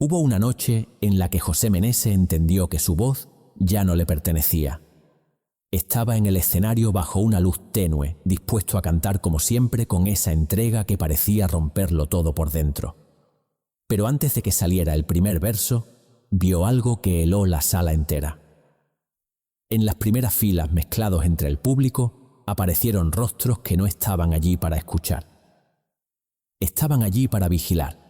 Hubo una noche en la que José Meneses entendió que su voz ya no le pertenecía. Estaba en el escenario bajo una luz tenue, dispuesto a cantar como siempre con esa entrega que parecía romperlo todo por dentro. Pero antes de que saliera el primer verso, vio algo que heló la sala entera. En las primeras filas, mezclados entre el público, aparecieron rostros que no estaban allí para escuchar. Estaban allí para vigilar.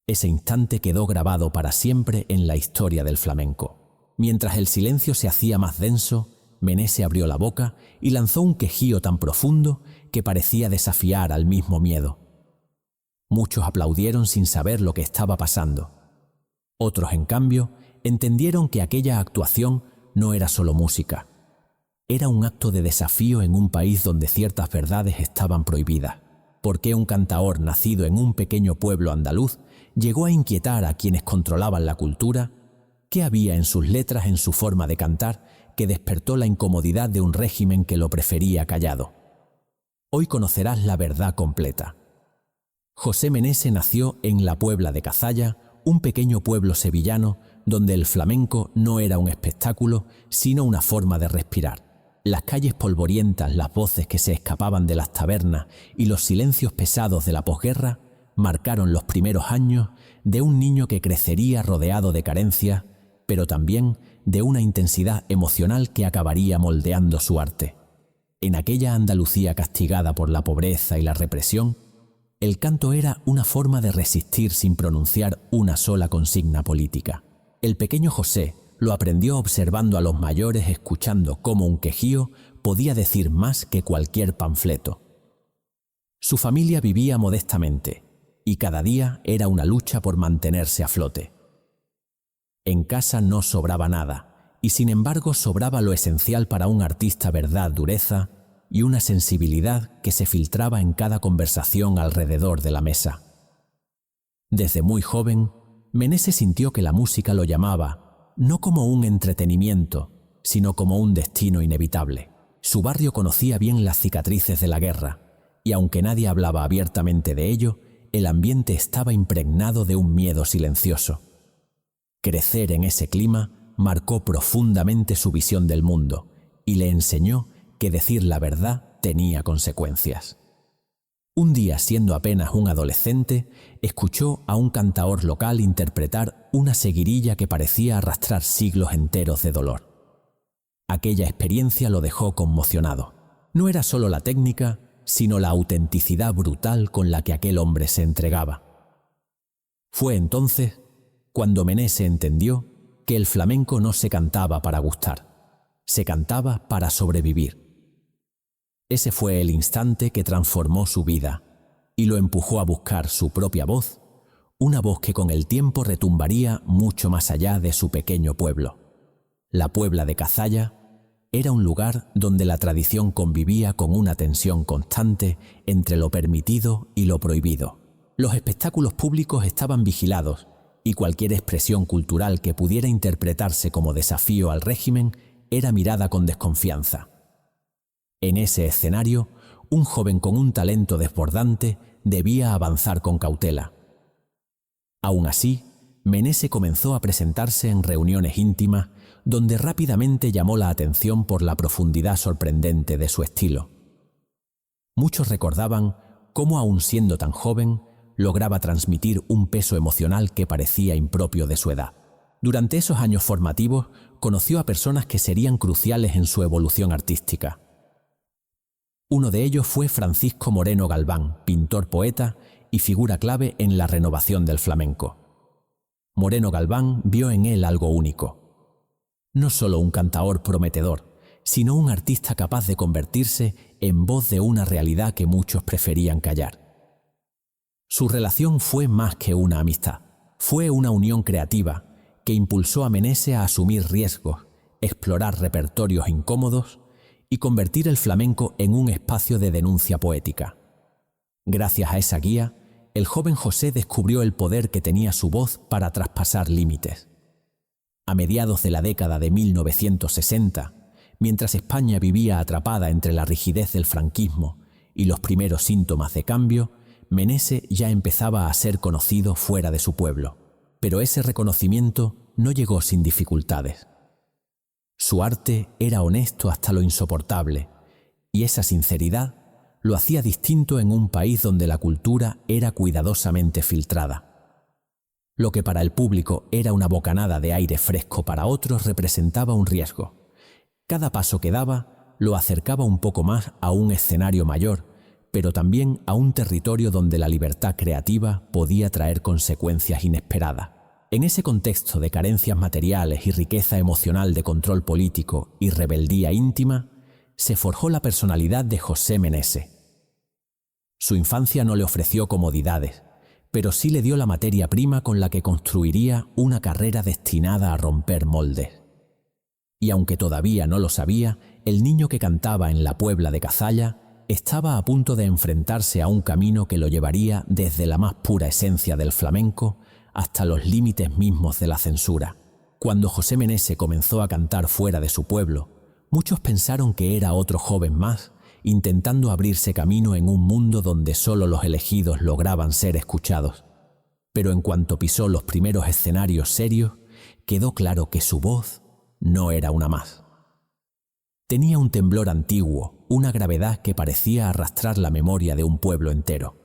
Ese instante quedó grabado para siempre en la historia del flamenco. Mientras el silencio se hacía más denso, Meneses abrió la boca y lanzó un quejío tan profundo que parecía desafiar al mismo miedo. Muchos aplaudieron sin saber lo que estaba pasando. Otros, en cambio, entendieron que aquella actuación no era solo música. Era un acto de desafío en un país donde ciertas verdades estaban prohibidas. ¿Por qué un cantaor nacido en un pequeño pueblo andaluz llegó a inquietar a quienes controlaban la cultura? ¿Qué había en sus letras, en su forma de cantar, que despertó la incomodidad de un régimen que lo prefería callado? Hoy conocerás la verdad completa. José Meneses nació en la Puebla de Cazalla, un pequeño pueblo sevillano donde el flamenco no era un espectáculo, sino una forma de respirar. Las calles polvorientas, las voces que se escapaban de las tabernas y los silencios pesados de la posguerra marcaron los primeros años de un niño que crecería rodeado de carencias, pero también de una intensidad emocional que acabaría moldeando su arte. En aquella Andalucía castigada por la pobreza y la represión, el canto era una forma de resistir sin pronunciar una sola consigna política. El pequeño José lo aprendió observando a los mayores, escuchando cómo un quejío podía decir más que cualquier panfleto. Su familia vivía modestamente y cada día era una lucha por mantenerse a flote. En casa no sobraba nada y sin embargo sobraba lo esencial para un artista: verdad, dureza y una sensibilidad que se filtraba en cada conversación alrededor de la mesa. Desde muy joven, Meneses sintió que la música lo llamaba, no como un entretenimiento, sino como un destino inevitable. Su barrio conocía bien las cicatrices de la guerra, y aunque nadie hablaba abiertamente de ello, el ambiente estaba impregnado de un miedo silencioso. Crecer en ese clima marcó profundamente su visión del mundo y le enseñó que decir la verdad tenía consecuencias. Un día, siendo apenas un adolescente, escuchó a un cantaor local interpretar una seguirilla que parecía arrastrar siglos enteros de dolor. Aquella experiencia lo dejó conmocionado. No era solo la técnica, sino la autenticidad brutal con la que aquel hombre se entregaba. Fue entonces cuando Meneses entendió que el flamenco no se cantaba para gustar, se cantaba para sobrevivir. Ese fue el instante que transformó su vida y lo empujó a buscar su propia voz, una voz que con el tiempo retumbaría mucho más allá de su pequeño pueblo. La Puebla de Cazalla era un lugar donde la tradición convivía con una tensión constante entre lo permitido y lo prohibido. Los espectáculos públicos estaban vigilados y cualquier expresión cultural que pudiera interpretarse como desafío al régimen era mirada con desconfianza. En ese escenario, un joven con un talento desbordante debía avanzar con cautela. Aún así, Meneses comenzó a presentarse en reuniones íntimas donde rápidamente llamó la atención por la profundidad sorprendente de su estilo. Muchos recordaban cómo, aun siendo tan joven, lograba transmitir un peso emocional que parecía impropio de su edad. Durante esos años formativos, conoció a personas que serían cruciales en su evolución artística. Uno de ellos fue Francisco Moreno Galván, pintor-poeta y figura clave en la renovación del flamenco. Moreno Galván vio en él algo único. No solo un cantaor prometedor, sino un artista capaz de convertirse en voz de una realidad que muchos preferían callar. Su relación fue más que una amistad, fue una unión creativa que impulsó a Meneses a asumir riesgos, explorar repertorios incómodos y convertir el flamenco en un espacio de denuncia poética. Gracias a esa guía, el joven José descubrió el poder que tenía su voz para traspasar límites. A mediados de la década de 1960, mientras España vivía atrapada entre la rigidez del franquismo y los primeros síntomas de cambio, Meneses ya empezaba a ser conocido fuera de su pueblo. pero ese reconocimiento no llegó sin dificultades. Su arte era honesto hasta lo insoportable, y esa sinceridad lo hacía distinto en un país donde la cultura era cuidadosamente filtrada. Lo que para el público era una bocanada de aire fresco, para otros representaba un riesgo. Cada paso que daba lo acercaba un poco más a un escenario mayor, pero también a un territorio donde la libertad creativa podía traer consecuencias inesperadas. En ese contexto de carencias materiales y riqueza emocional, de control político y rebeldía íntima, se forjó la personalidad de José Menése. Su infancia no le ofreció comodidades, pero sí le dio la materia prima con la que construiría una carrera destinada a romper moldes. Y aunque todavía no lo sabía, el niño que cantaba en la Puebla de Cazalla estaba a punto de enfrentarse a un camino que lo llevaría desde la más pura esencia del flamenco hasta los límites mismos de la censura. Cuando José Menése comenzó a cantar fuera de su pueblo, muchos pensaron que era otro joven más, intentando abrirse camino en un mundo donde solo los elegidos lograban ser escuchados. Pero en cuanto pisó los primeros escenarios serios, quedó claro que su voz no era una más. Tenía un temblor antiguo, una gravedad que parecía arrastrar la memoria de un pueblo entero.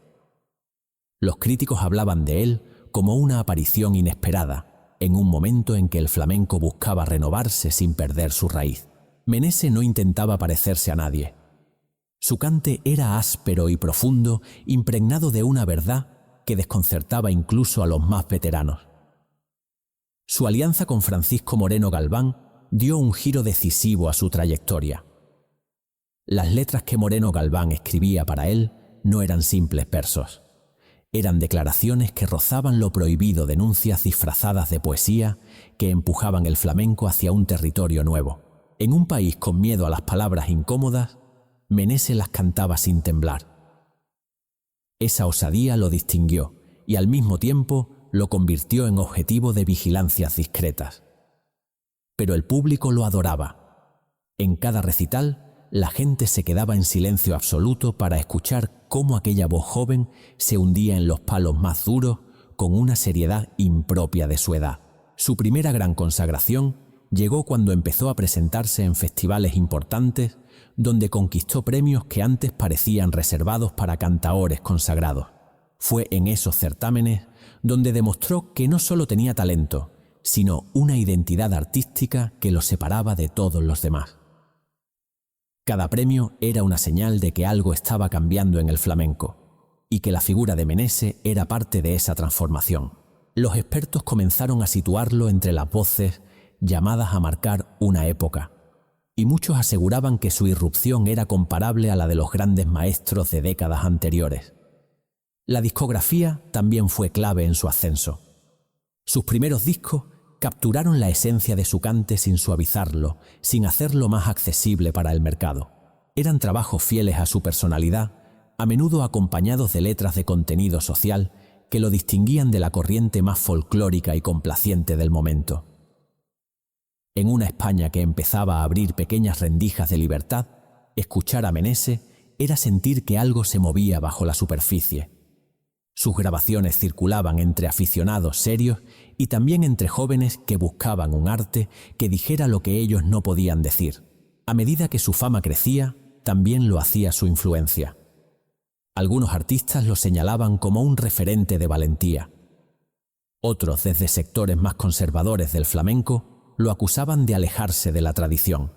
Los críticos hablaban de él como una aparición inesperada, en un momento en que el flamenco buscaba renovarse sin perder su raíz. Menése no intentaba parecerse a nadie. Su cante era áspero y profundo, impregnado de una verdad que desconcertaba incluso a los más veteranos. Su alianza con Francisco Moreno Galván dio un giro decisivo a su trayectoria. Las letras que Moreno Galván escribía para él no eran simples versos. Eran declaraciones que rozaban lo prohibido, denuncias disfrazadas de poesía que empujaban el flamenco hacia un territorio nuevo. En un país con miedo a las palabras incómodas, Menése las cantaba sin temblar. Esa osadía lo distinguió y al mismo tiempo lo convirtió en objetivo de vigilancias discretas. Pero el público lo adoraba. En cada recital, la gente se quedaba en silencio absoluto para escuchar cómo aquella voz joven se hundía en los palos más duros con una seriedad impropia de su edad. Su primera gran consagración llegó cuando empezó a presentarse en festivales importantes, donde conquistó premios que antes parecían reservados para cantaores consagrados. Fue en esos certámenes donde demostró que no solo tenía talento, sino una identidad artística que lo separaba de todos los demás. Cada premio era una señal de que algo estaba cambiando en el flamenco, y que la figura de Menése era parte de esa transformación. Los expertos comenzaron a situarlo entre las voces llamadas a marcar una época, y muchos aseguraban que su irrupción era comparable a la de los grandes maestros de décadas anteriores. La discografía también fue clave en su ascenso. Sus primeros discos capturaron la esencia de su cante sin suavizarlo, sin hacerlo más accesible para el mercado. Eran trabajos fieles a su personalidad, a menudo acompañados de letras de contenido social que lo distinguían de la corriente más folclórica y complaciente del momento. En una España que empezaba a abrir pequeñas rendijas de libertad, escuchar a Menése era sentir que algo se movía bajo la superficie. Sus grabaciones circulaban entre aficionados serios y también entre jóvenes que buscaban un arte que dijera lo que ellos no podían decir. A medida que su fama crecía, también lo hacía su influencia. Algunos artistas lo señalaban como un referente de valentía. Otros, desde sectores más conservadores del flamenco, lo acusaban de alejarse de la tradición.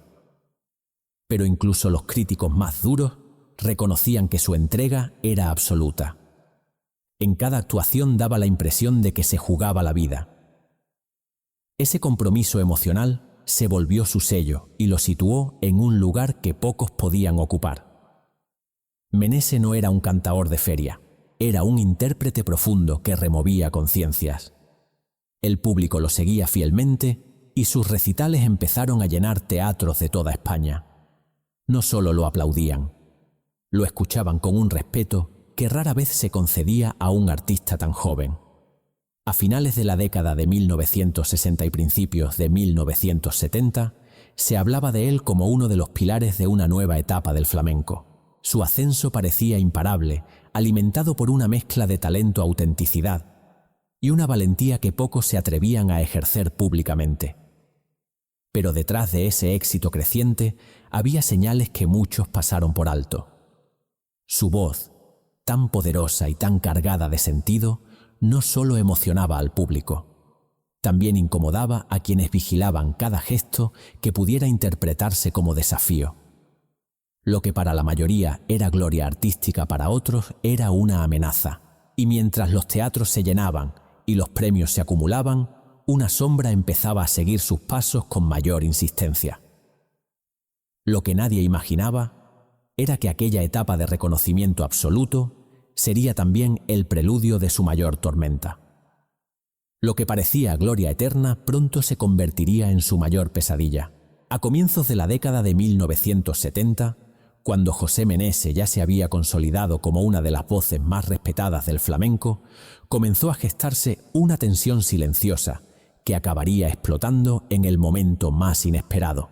Pero incluso los críticos más duros reconocían que su entrega era absoluta. En cada actuación daba la impresión de que se jugaba la vida. Ese compromiso emocional se volvió su sello y lo situó en un lugar que pocos podían ocupar. Menése no era un cantaor de feria, era un intérprete profundo que removía conciencias. El público lo seguía fielmente y sus recitales empezaron a llenar teatros de toda España. No solo lo aplaudían, lo escuchaban con un respeto que rara vez se concedía a un artista tan joven. A finales de la década de 1960 y principios de 1970, se hablaba de él como uno de los pilares de una nueva etapa del flamenco. Su ascenso parecía imparable, alimentado por una mezcla de talento, autenticidad y una valentía que pocos se atrevían a ejercer públicamente. Pero detrás de ese éxito creciente había señales que muchos pasaron por alto. Su voz, tan poderosa y tan cargada de sentido, no solo emocionaba al público, también incomodaba a quienes vigilaban cada gesto que pudiera interpretarse como desafío. Lo que para la mayoría era gloria artística, para otros era una amenaza, y mientras los teatros se llenaban y los premios se acumulaban, una sombra empezaba a seguir sus pasos con mayor insistencia. Lo que nadie imaginaba era que aquella etapa de reconocimiento absoluto sería también el preludio de su mayor tormenta. Lo que parecía gloria eterna pronto se convertiría en su mayor pesadilla. A comienzos de la década de 1970, cuando José Menese ya se había consolidado como una de las voces más respetadas del flamenco, comenzó a gestarse una tensión silenciosa que acabaría explotando en el momento más inesperado.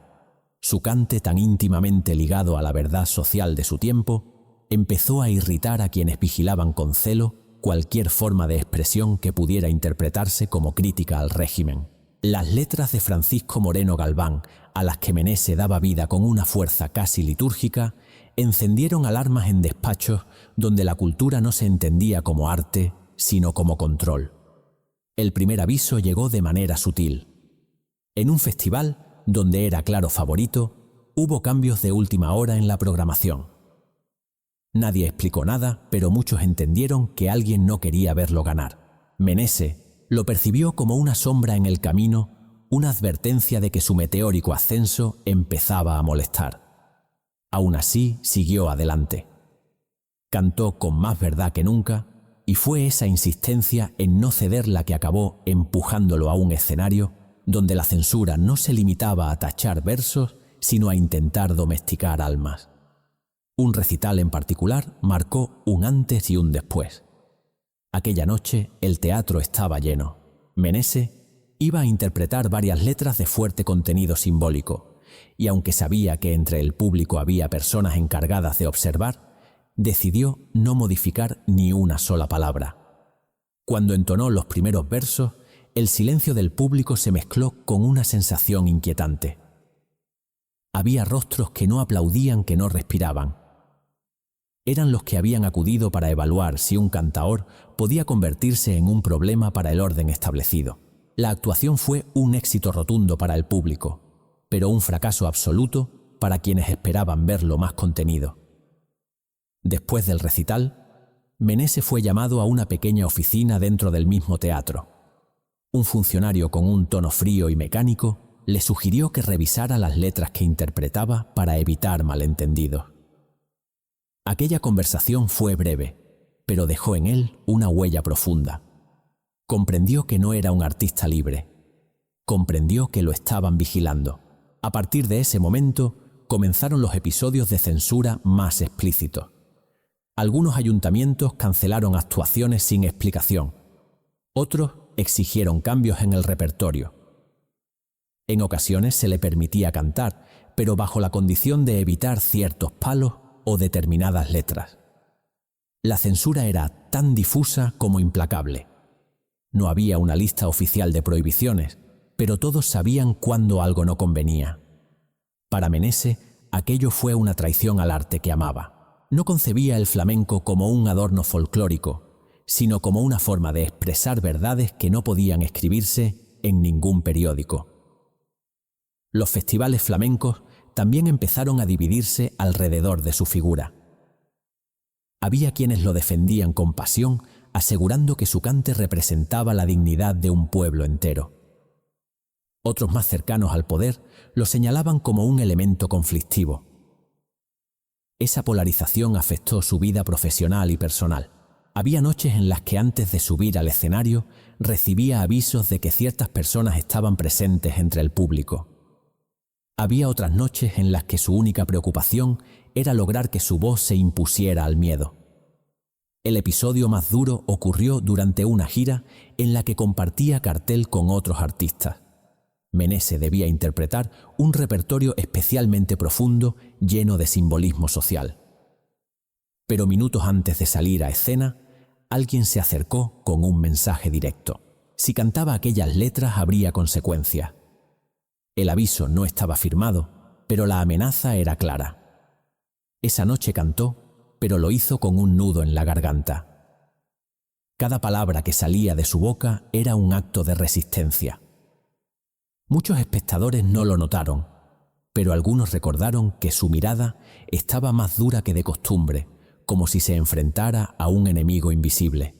Su cante, tan íntimamente ligado a la verdad social de su tiempo, empezó a irritar a quienes vigilaban con celo cualquier forma de expresión que pudiera interpretarse como crítica al régimen. Las letras de Francisco Moreno Galván, a las que Menese daba vida con una fuerza casi litúrgica, encendieron alarmas en despachos donde la cultura no se entendía como arte, sino como control. El primer aviso llegó de manera sutil. En un festival, donde era claro favorito, hubo cambios de última hora en la programación. Nadie explicó nada, pero muchos entendieron que alguien no quería verlo ganar. Menese lo percibió como una sombra en el camino, una advertencia de que su meteórico ascenso empezaba a molestar. Aún así, siguió adelante. Cantó con más verdad que nunca, y fue esa insistencia en no ceder la que acabó empujándolo a un escenario donde la censura no se limitaba a tachar versos, sino a intentar domesticar almas. Un recital en particular marcó un antes y un después. Aquella noche el teatro estaba lleno. Menese iba a interpretar varias letras de fuerte contenido simbólico, y aunque sabía que entre el público había personas encargadas de observar, decidió no modificar ni una sola palabra. Cuando entonó los primeros versos, el silencio del público se mezcló con una sensación inquietante. Había rostros que no aplaudían, que no respiraban. Eran los que habían acudido para evaluar si un cantaor podía convertirse en un problema para el orden establecido. La actuación fue un éxito rotundo para el público, pero un fracaso absoluto para quienes esperaban verlo más contenido. Después del recital, Menese fue llamado a una pequeña oficina dentro del mismo teatro. Un funcionario con un tono frío y mecánico le sugirió que revisara las letras que interpretaba para evitar malentendidos. Aquella conversación fue breve, pero dejó en él una huella profunda. Comprendió que no era un artista libre. Comprendió que lo estaban vigilando. A partir de ese momento, comenzaron los episodios de censura más explícitos. Algunos ayuntamientos cancelaron actuaciones sin explicación. Otros exigieron cambios en el repertorio. En ocasiones se le permitía cantar, pero bajo la condición de evitar ciertos palos o determinadas letras. La censura era tan difusa como implacable. No había una lista oficial de prohibiciones, pero todos sabían cuándo algo no convenía. Para Menese, aquello fue una traición al arte que amaba. No concebía el flamenco como un adorno folclórico, sino como una forma de expresar verdades que no podían escribirse en ningún periódico. Los festivales flamencos también empezaron a dividirse alrededor de su figura. Había quienes lo defendían con pasión, asegurando que su cante representaba la dignidad de un pueblo entero. Otros más cercanos al poder lo señalaban como un elemento conflictivo. Esa polarización afectó su vida profesional y personal. Había noches en las que antes de subir al escenario recibía avisos de que ciertas personas estaban presentes entre el público. Había otras noches en las que su única preocupación era lograr que su voz se impusiera al miedo. El episodio más duro ocurrió durante una gira en la que compartía cartel con otros artistas. Menese debía interpretar un repertorio especialmente profundo, lleno de simbolismo social. Pero minutos antes de salir a escena, alguien se acercó con un mensaje directo. Si cantaba aquellas letras habría consecuencias. El aviso no estaba firmado, pero la amenaza era clara. Esa noche cantó, pero lo hizo con un nudo en la garganta. Cada palabra que salía de su boca era un acto de resistencia. Muchos espectadores no lo notaron, pero algunos recordaron que su mirada estaba más dura que de costumbre, como si se enfrentara a un enemigo invisible.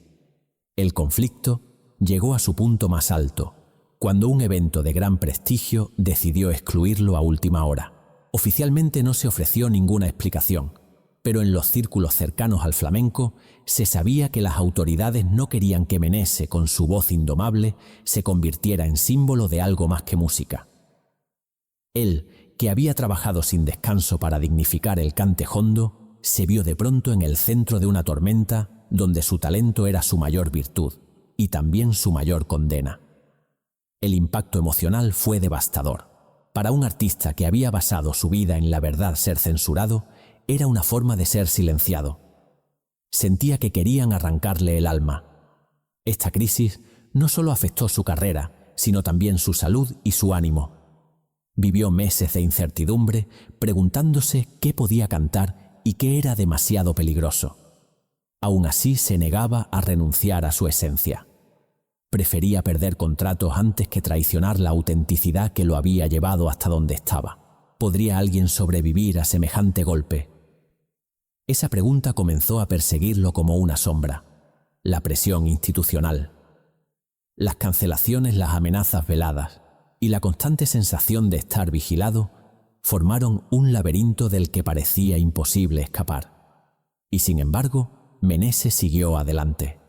El conflicto llegó a su punto más alto, cuando un evento de gran prestigio decidió excluirlo a última hora. Oficialmente no se ofreció ninguna explicación, pero en los círculos cercanos al flamenco se sabía que las autoridades no querían que Meneses, con su voz indomable, se convirtiera en símbolo de algo más que música. Él, que había trabajado sin descanso para dignificar el cante jondo, se vio de pronto en el centro de una tormenta donde su talento era su mayor virtud y también su mayor condena. El impacto emocional fue devastador. Para un artista que había basado su vida en la verdad, ser censurado era una forma de ser silenciado. Sentía que querían arrancarle el alma. Esta crisis no solo afectó su carrera, sino también su salud y su ánimo. Vivió meses de incertidumbre, preguntándose qué podía cantar y qué era demasiado peligroso. Aún así se negaba a renunciar a su esencia. Prefería perder contratos antes que traicionar la autenticidad que lo había llevado hasta donde estaba. ¿Podría alguien sobrevivir a semejante golpe? Esa pregunta comenzó a perseguirlo como una sombra. La presión institucional, las cancelaciones, las amenazas veladas y la constante sensación de estar vigilado formaron un laberinto del que parecía imposible escapar. Y sin embargo, Meneses siguió adelante.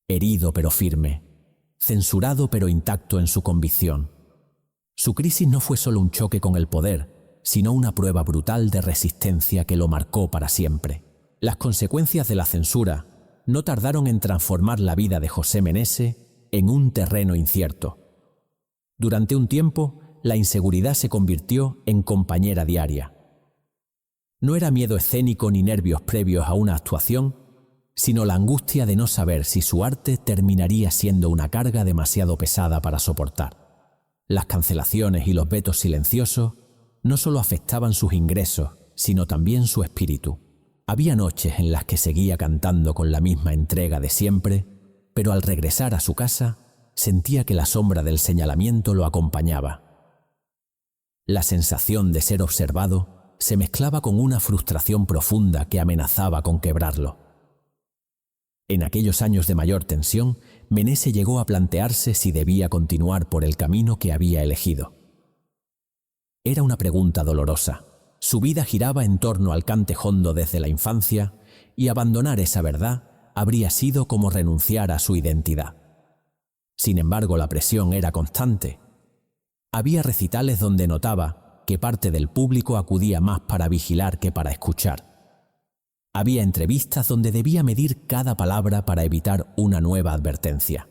Herido pero firme, censurado pero intacto en su convicción. Su crisis no fue solo un choque con el poder, sino una prueba brutal de resistencia que lo marcó para siempre. Las consecuencias de la censura no tardaron en transformar la vida de José Meneses en un terreno incierto. Durante un tiempo, la inseguridad se convirtió en compañera diaria. No era miedo escénico ni nervios previos a una actuación, sino la angustia de no saber si su arte terminaría siendo una carga demasiado pesada para soportar. Las cancelaciones y los vetos silenciosos no solo afectaban sus ingresos, sino también su espíritu. Había noches en las que seguía cantando con la misma entrega de siempre, pero al regresar a su casa sentía que la sombra del señalamiento lo acompañaba. La sensación de ser observado se mezclaba con una frustración profunda que amenazaba con quebrarlo. En aquellos años de mayor tensión, Meneses llegó a plantearse si debía continuar por el camino que había elegido. Era una pregunta dolorosa. Su vida giraba en torno al cante jondo desde la infancia y abandonar esa verdad habría sido como renunciar a su identidad. Sin embargo, la presión era constante. Había recitales donde notaba que parte del público acudía más para vigilar que para escuchar. Había entrevistas donde debía medir cada palabra para evitar una nueva advertencia.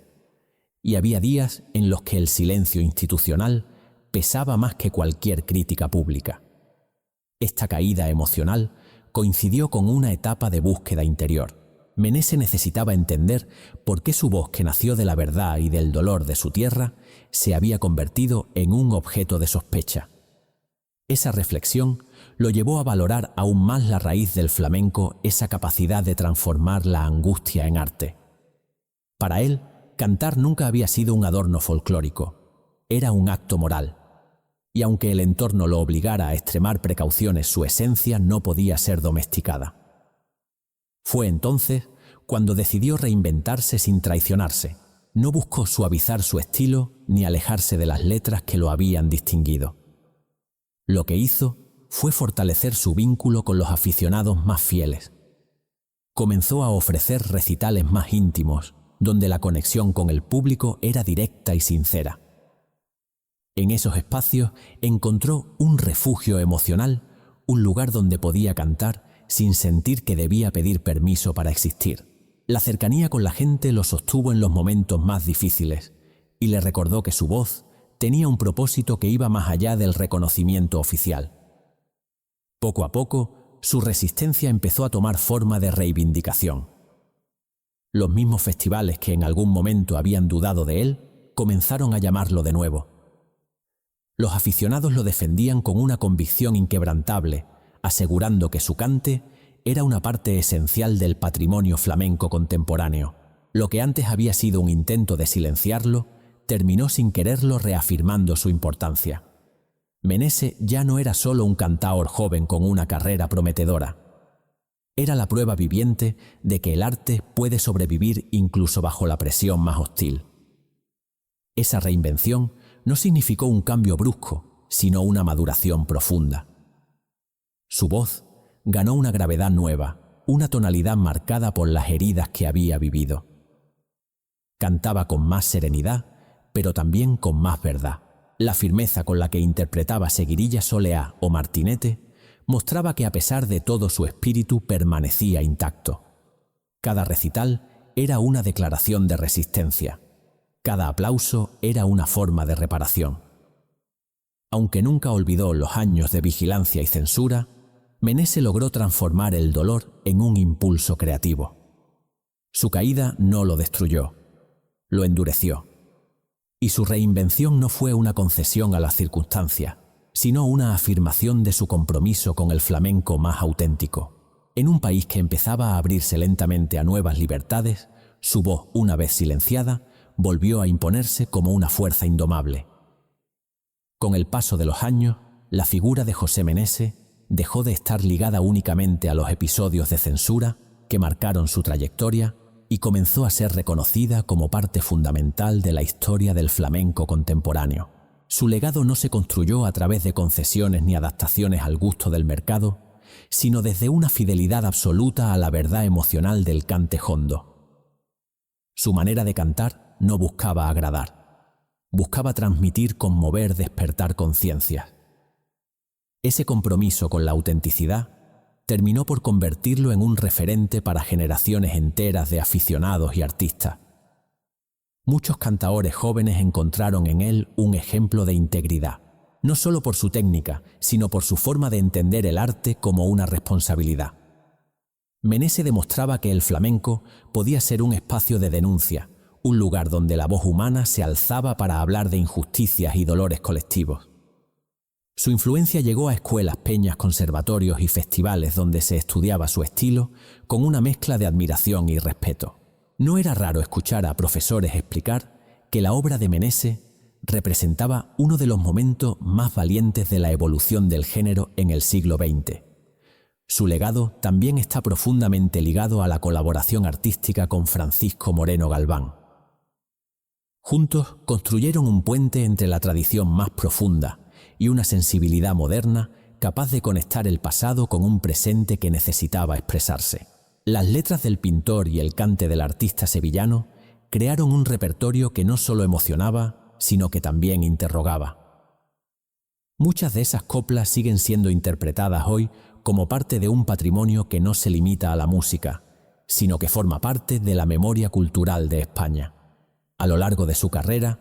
Y había días en los que el silencio institucional pesaba más que cualquier crítica pública. Esta caída emocional coincidió con una etapa de búsqueda interior. Meneses necesitaba entender por qué su voz, que nació de la verdad y del dolor de su tierra, se había convertido en un objeto de sospecha. Esa reflexión lo llevó a valorar aún más la raíz del flamenco, esa capacidad de transformar la angustia en arte. Para él, cantar nunca había sido un adorno folclórico, era un acto moral. Y aunque el entorno lo obligara a extremar precauciones, su esencia no podía ser domesticada. Fue entonces cuando decidió reinventarse sin traicionarse. No buscó suavizar su estilo ni alejarse de las letras que lo habían distinguido. Lo que hizo fue fortalecer su vínculo con los aficionados más fieles. Comenzó a ofrecer recitales más íntimos, donde la conexión con el público era directa y sincera. En esos espacios encontró un refugio emocional, un lugar donde podía cantar sin sentir que debía pedir permiso para existir. La cercanía con la gente lo sostuvo en los momentos más difíciles y le recordó que su voz tenía un propósito que iba más allá del reconocimiento oficial. Poco a poco, su resistencia empezó a tomar forma de reivindicación. Los mismos festivales que en algún momento habían dudado de él, comenzaron a llamarlo de nuevo. Los aficionados lo defendían con una convicción inquebrantable, asegurando que su cante era una parte esencial del patrimonio flamenco contemporáneo. Lo que antes había sido un intento de silenciarlo, terminó sin quererlo reafirmando su importancia. Menese ya no era solo un cantaor joven con una carrera prometedora. Era la prueba viviente de que el arte puede sobrevivir incluso bajo la presión más hostil. Esa reinvención no significó un cambio brusco, sino una maduración profunda. Su voz ganó una gravedad nueva, una tonalidad marcada por las heridas que había vivido. Cantaba con más serenidad, pero también con más verdad. La firmeza con la que interpretaba Seguirilla Soleá o Martinete mostraba que a pesar de todo su espíritu permanecía intacto. Cada recital era una declaración de resistencia. Cada aplauso era una forma de reparación. Aunque nunca olvidó los años de vigilancia y censura, Menese logró transformar el dolor en un impulso creativo. Su caída no lo destruyó, lo endureció. Y su reinvención no fue una concesión a las circunstancias, sino una afirmación de su compromiso con el flamenco más auténtico. En un país que empezaba a abrirse lentamente a nuevas libertades, su voz, una vez silenciada, volvió a imponerse como una fuerza indomable. Con el paso de los años, la figura de José Menese dejó de estar ligada únicamente a los episodios de censura que marcaron su trayectoria y comenzó a ser reconocida como parte fundamental de la historia del flamenco contemporáneo. Su legado no se construyó a través de concesiones ni adaptaciones al gusto del mercado, sino desde una fidelidad absoluta a la verdad emocional del cante hondo. Su manera de cantar no buscaba agradar, buscaba transmitir, conmover, despertar conciencias. Ese compromiso con la autenticidad terminó por convertirlo en un referente para generaciones enteras de aficionados y artistas. Muchos cantaores jóvenes encontraron en él un ejemplo de integridad, no solo por su técnica, sino por su forma de entender el arte como una responsabilidad. Menese demostraba que el flamenco podía ser un espacio de denuncia, un lugar donde la voz humana se alzaba para hablar de injusticias y dolores colectivos. Su influencia llegó a escuelas, peñas, conservatorios y festivales donde se estudiaba su estilo con una mezcla de admiración y respeto. No era raro escuchar a profesores explicar que la obra de Menese representaba uno de los momentos más valientes de la evolución del género en el siglo XX. Su legado también está profundamente ligado a la colaboración artística con Francisco Moreno Galván. Juntos construyeron un puente entre la tradición más profunda y una sensibilidad moderna capaz de conectar el pasado con un presente que necesitaba expresarse. Las letras del pintor y el cante del artista sevillano crearon un repertorio que no solo emocionaba, sino que también interrogaba. Muchas de esas coplas siguen siendo interpretadas hoy como parte de un patrimonio que no se limita a la música, sino que forma parte de la memoria cultural de España. A lo largo de su carrera,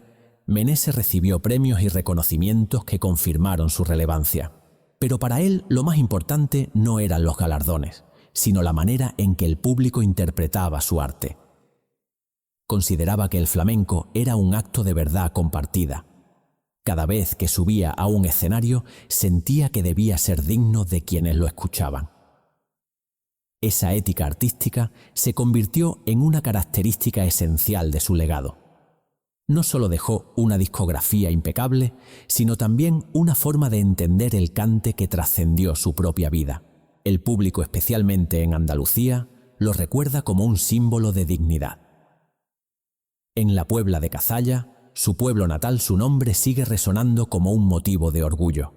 Menese recibió premios y reconocimientos que confirmaron su relevancia. Pero para él lo más importante no eran los galardones, sino la manera en que el público interpretaba su arte. Consideraba que el flamenco era un acto de verdad compartida. Cada vez que subía a un escenario sentía que debía ser digno de quienes lo escuchaban. Esa ética artística se convirtió en una característica esencial de su legado. No solo dejó una discografía impecable, sino también una forma de entender el cante que trascendió su propia vida. El público, especialmente en Andalucía, lo recuerda como un símbolo de dignidad. En la Puebla de Cazalla, su pueblo natal, su nombre sigue resonando como un motivo de orgullo.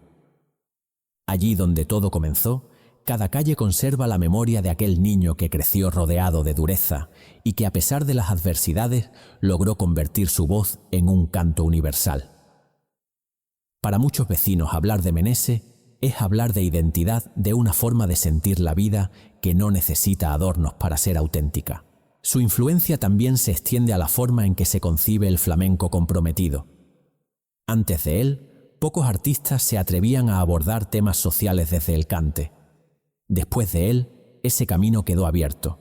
Allí donde todo comenzó, cada calle conserva la memoria de aquel niño que creció rodeado de dureza y que a pesar de las adversidades logró convertir su voz en un canto universal. Para muchos vecinos hablar de Menese es hablar de identidad, de una forma de sentir la vida que no necesita adornos para ser auténtica. Su influencia también se extiende a la forma en que se concibe el flamenco comprometido. Antes de él, pocos artistas se atrevían a abordar temas sociales desde el cante. Después de él, ese camino quedó abierto.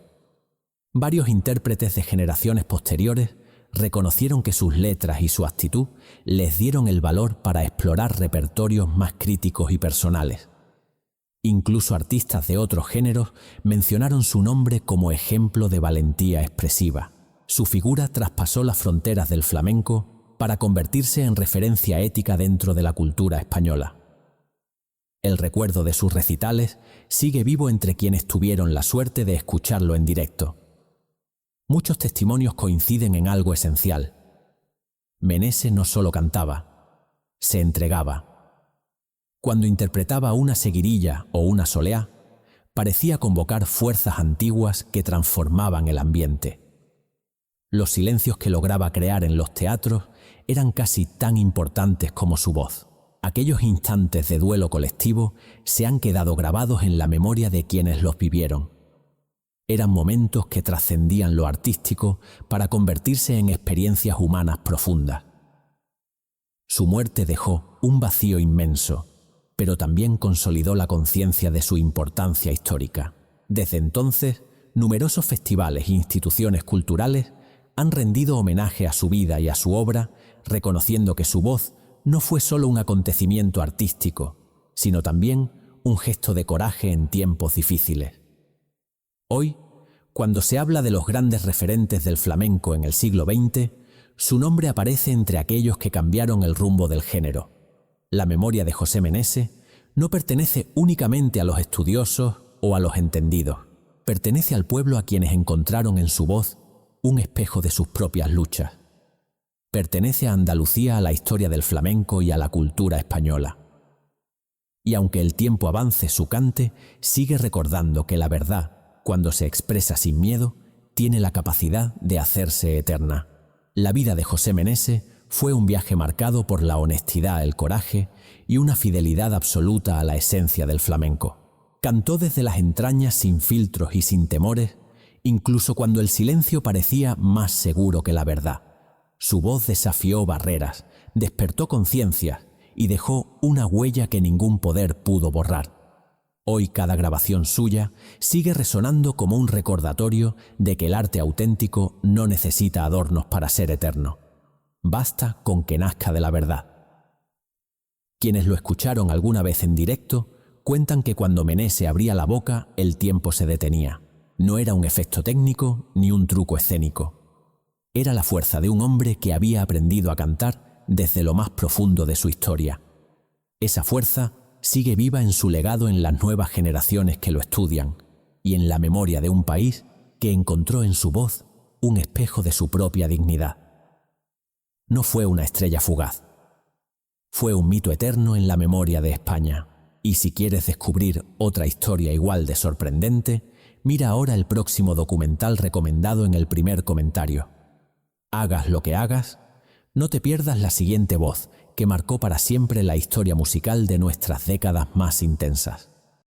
Varios intérpretes de generaciones posteriores reconocieron que sus letras y su actitud les dieron el valor para explorar repertorios más críticos y personales. Incluso artistas de otros géneros mencionaron su nombre como ejemplo de valentía expresiva. Su figura traspasó las fronteras del flamenco para convertirse en referencia ética dentro de la cultura española. El recuerdo de sus recitales sigue vivo entre quienes tuvieron la suerte de escucharlo en directo. Muchos testimonios coinciden en algo esencial. Meneses no solo cantaba, se entregaba. Cuando interpretaba una seguirilla o una soleá, parecía convocar fuerzas antiguas que transformaban el ambiente. Los silencios que lograba crear en los teatros eran casi tan importantes como su voz. Aquellos instantes de duelo colectivo se han quedado grabados en la memoria de quienes los vivieron. Eran momentos que trascendían lo artístico para convertirse en experiencias humanas profundas. Su muerte dejó un vacío inmenso, pero también consolidó la conciencia de su importancia histórica. Desde entonces, numerosos festivales e instituciones culturales han rendido homenaje a su vida y a su obra, reconociendo que su voz no fue solo un acontecimiento artístico, sino también un gesto de coraje en tiempos difíciles. Hoy, cuando se habla de los grandes referentes del flamenco en el siglo XX, su nombre aparece entre aquellos que cambiaron el rumbo del género. La memoria de José Meneses no pertenece únicamente a los estudiosos o a los entendidos. Pertenece al pueblo a quienes encontraron en su voz un espejo de sus propias luchas. Pertenece a Andalucía, a la historia del flamenco y a la cultura española. Y aunque el tiempo avance, su cante sigue recordando que la verdad, cuando se expresa sin miedo, tiene la capacidad de hacerse eterna. La vida de José Meneses fue un viaje marcado por la honestidad, el coraje y una fidelidad absoluta a la esencia del flamenco. Cantó desde las entrañas sin filtros y sin temores, incluso cuando el silencio parecía más seguro que la verdad. Su voz desafió barreras, despertó conciencias y dejó una huella que ningún poder pudo borrar. Hoy cada grabación suya sigue resonando como un recordatorio de que el arte auténtico no necesita adornos para ser eterno. Basta con que nazca de la verdad. Quienes lo escucharon alguna vez en directo cuentan que cuando Meneses abría la boca el tiempo se detenía. No era un efecto técnico ni un truco escénico. Era la fuerza de un hombre que había aprendido a cantar desde lo más profundo de su historia. Esa fuerza sigue viva en su legado en las nuevas generaciones que lo estudian y en la memoria de un país que encontró en su voz un espejo de su propia dignidad. No fue una estrella fugaz. Fue un mito eterno en la memoria de España. Y si quieres descubrir otra historia igual de sorprendente, mira ahora el próximo documental recomendado en el primer comentario. Hagas lo que hagas, no te pierdas la siguiente voz que marcó para siempre la historia musical de nuestras décadas más intensas.